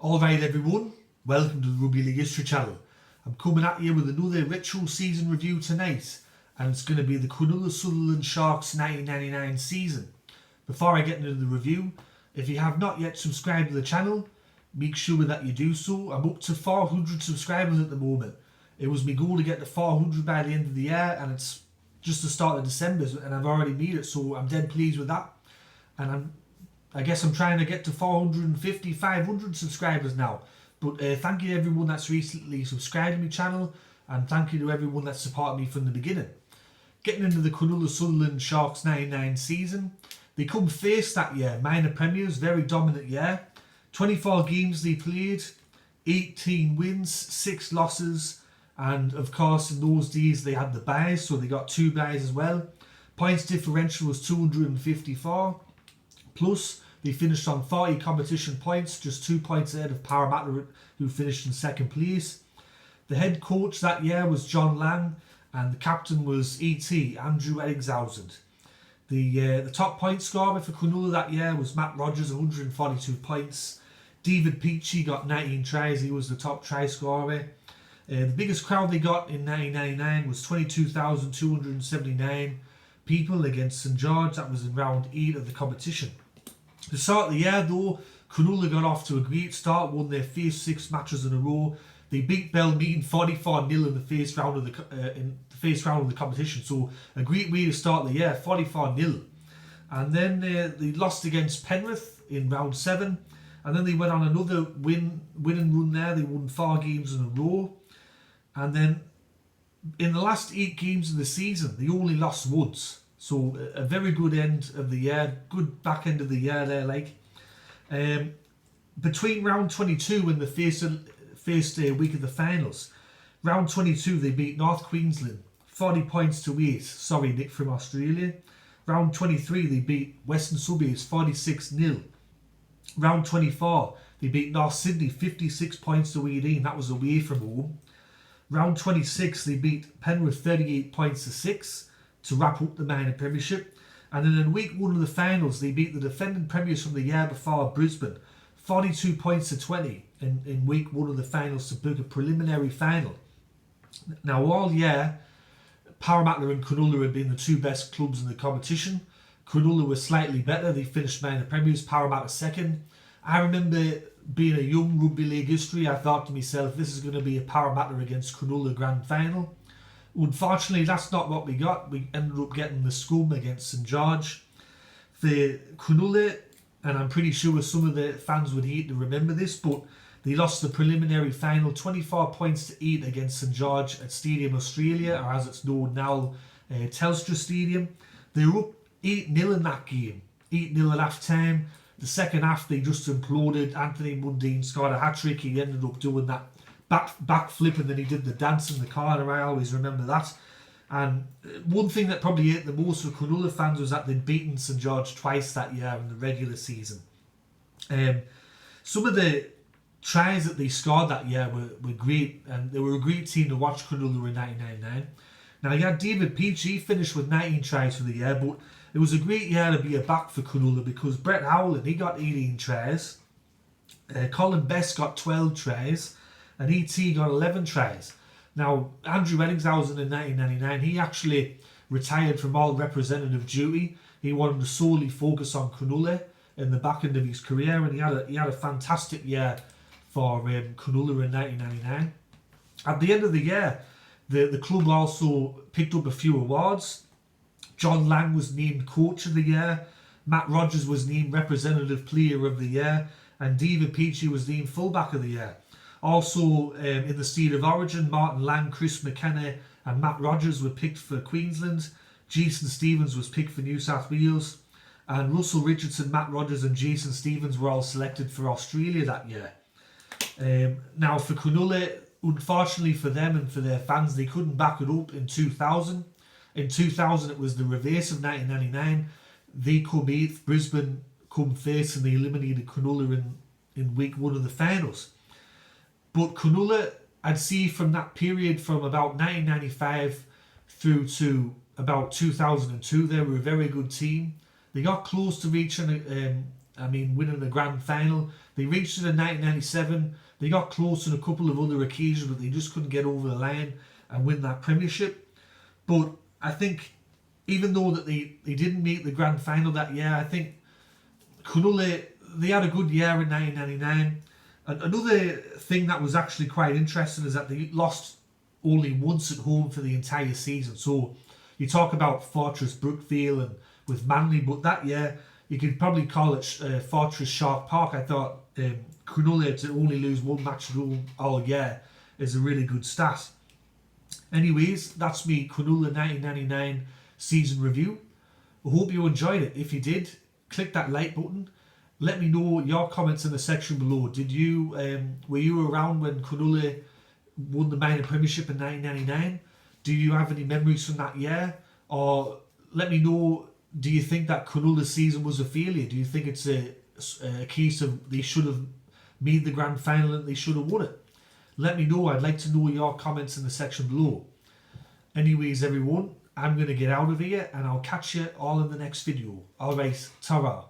Alright everyone, welcome to the Rugby League History channel. I'm coming at you with another retro season review tonight, and it's going to be the Cronulla Sutherland Sharks 1999 season. Before I get into the review, if you have not yet subscribed to the channel, make sure that you do so. I'm up to 400 subscribers at the moment. It was my goal to get to 400 by the end of the year, and it's just the start of December and I've already made it, so I'm dead pleased with that. And I guess I'm trying to get to 450, 500 subscribers now. But thank you to everyone that's recently subscribed to my channel, and thank you to everyone that's supported me from the beginning. Getting into the Cronulla Sutherland Sharks 99 season, they come first that year, minor premiers, very dominant year. 24 games they played, 18 wins, 6 losses, and of course in those days they had the byes, so they got 2 byes as well. Points differential was 254. Plus, they finished on 40 competition points, just 2 points ahead of Parramatta, who finished in second place. The head coach that year was John Lang, and the captain was E.T. Andrew Eddingshausen. The top point scorer for Cronulla that year was Matt Rogers, 142 points. David Peachey got 19 tries, he was the top try scorer. The biggest crowd they got in 1999 was 22,279 people against St George. That was in round 8 of the competition. To start the year though, Cronulla got off to a great start, won their first 6 matches in a row. They beat Belmead 44-0 in the first round of the competition, so a great way to start the year, 44-0. And then they lost against Penrith in round 7, and then they went on another winning run there. They won 4 games in a row, and then in the last 8 games of the season, they only lost once. So a very good end of the year, good back end of the year there, like. Between round 22 and the first week of the finals, round 22 they beat North Queensland 40 points to 8. Sorry, Nick from Australia. Round 23 they beat Western Suburbs 46-0. Round 24 they beat North Sydney 56 points to 18. That was away from home. Round 26 they beat Penrith 38 points to 6 to wrap up the minor premiership. And then in week 1 of the finals they beat the defending premiers from the year before, Brisbane, 42 points to 20 in week 1 of the finals to book a preliminary final. Now all year Parramatta and Cronulla had been the 2 best clubs in the competition. Cronulla was slightly better, they finished minor premiers, Parramatta second. I remember being a young rugby league history, I thought to myself, this is going to be a Parramatta against Cronulla grand final. Unfortunately, that's not what we got. We ended up getting the scum against St George. For Cronulla, and I'm pretty sure some of the fans would hate to remember this, but they lost the preliminary final 24 points to 8 against St George at Stadium Australia, or as it's known now, Telstra Stadium. They were up 8-0 in that game, 8-0 at half time. The second half they just imploded. Anthony Mundine scored a hat-trick. He ended up doing that backflip, and then he did the dance in the corner. I always remember that. And one thing that probably ate the most for Cronulla fans was that they'd beaten St George twice that year in the regular season. Some of the tries that they scored that year were great, and they were a great team to watch, Cronulla in 1999. Now you had David Peachey finished with 19 tries for the year, but it was a great year to be a back for Cronulla because Brett Howland, he got 18 tries, Colin Best got 12 tries, and E.T. got 11 tries. Now, Andrew Eddingshausen in 1999, he actually retired from all representative duty. He wanted to solely focus on Cronulla in the back end of his career, and he had a fantastic year for Cronulla in 1999. At the end of the year, the club also picked up a few awards. John Lang was named Coach of the Year, Matt Rogers was named Representative Player of the Year, and David Peachey was named Fullback of the Year. Also, in the State of Origin, Martin Lang, Chris McKenna and Matt Rogers were picked for Queensland. Jason Stevens was picked for New South Wales. And Russell Richardson, Matt Rogers and Jason Stevens were all selected for Australia that year. Now for Cronulla, unfortunately for them and for their fans, they couldn't back it up in 2000. In 2000 it was the reverse of 1999. They come 8th, Brisbane come first, and they eliminated Cronulla in week 1 of the finals. But Cronulla, I'd see from that period from about 1995 through to about 2002, they were a very good team. They got close to reaching I mean, winning the grand final. They reached it in 1997. They got close on a couple of other occasions, but they just couldn't get over the line and win that Premiership. But I think even though that they didn't make the grand final that year, I think Cronulla, they had a good year in 1999. And another thing that was actually quite interesting is that they lost only once at home for the entire season. So you talk about Fortress Brookvale and with Manly, but that year you could probably call it Fortress Shark Park. I thought Cronulla to only lose one match at home all year is a really good stat. Anyways, that's me Cronulla 1999 season review. I hope you enjoyed it. If you did, click that like button. Let me know your comments in the section below. Did you were you around when Cronulla won the minor premiership in 1999? Do you have any memories from that year? Or let me know, do you think that Cronulla's season was a failure? Do you think it's a case of they should have made the grand final and they should have won it? Let me know. I'd like to know your comments in the section below. Anyways, everyone, I'm going to get out of here and I'll catch you all in the next video. Alright, ta-ra.